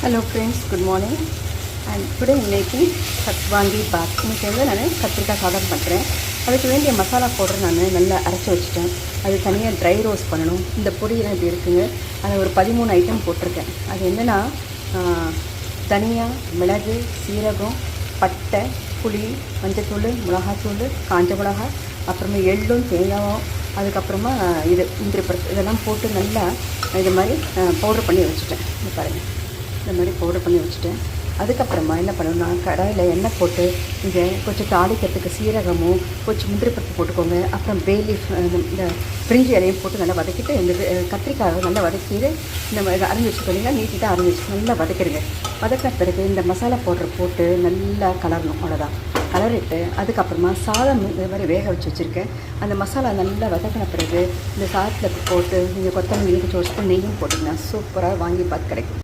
Hello friends, good morning. And today I'm making katwangi bath. இன்னைக்கு வந்து நான் கத்திரிக்காய் சாதம் பண்ணுறேன். அதுக்கு வேண்டிய மசாலா பவுடர் நான் நல்லா அரைச்சி வச்சுட்டேன். அது தனியாக ட்ரை ரோஸ்ட் பண்ணணும். இந்த பொடியெல்லாம் இப்படி இருக்குங்க. அதை ஒரு 13 ஐட்டம் போட்டிருக்கேன். அது என்னென்னா தனியா, மிளகு, சீரகம், பட்டை, புளி, மஞ்சத்தூள், மிளகாத்தூள், காஞ்ச மிளகா, அப்புறமா எள்ளும் தேங்காயும், அதுக்கப்புறமா இது முந்திரி பருப்பு இதெல்லாம் போட்டு நல்லா இது மாதிரி பவுடர் பண்ணி வச்சுட்டேன். இது பாருங்கள், இந்த மாதிரி பவுடர் பண்ணி வச்சுட்டேன். அதுக்கப்புறமா என்ன பண்ணணும்னா கடாயில் எண்ணெய் போட்டு இங்கே கொஞ்சம் தாளிக்கிறதுக்கு சீரகமும் கொஞ்சம் முந்திரி பருப்பு போட்டுக்கோங்க. அப்புறம் பேலீஃப் இந்த பிரிஞ்சி இலையும் போட்டு நல்லா வதக்கிட்டு இந்த கத்திரிக்காயை நல்லா வதக்கிட்டு இந்த அரைஞ்சி வச்சுக்கோங்க. நீட்டிட்டு அரைஞ்சி வச்சு நல்லா வதக்கிடுங்க. வதக்கின பிறகு இந்த மசாலா பவுடர் போட்டு நல்லா கலரணும். அவ்வளோதான். கலரிட்டு அதுக்கப்புறமா சாதம் இது மாதிரி வேக வச்சு வச்சுருக்கேன். அந்த மசாலா நல்லா வதக்கின பிறகு இந்த சாதத்தில் போட்டு நீங்கள் கொத்தமல்லி கொஞ்சம் ஒரு ஸ்பூன் நெய்யும் போட்டிங்கன்னா சூப்பராக வாங்கி பார்த்து கிடைக்கும்.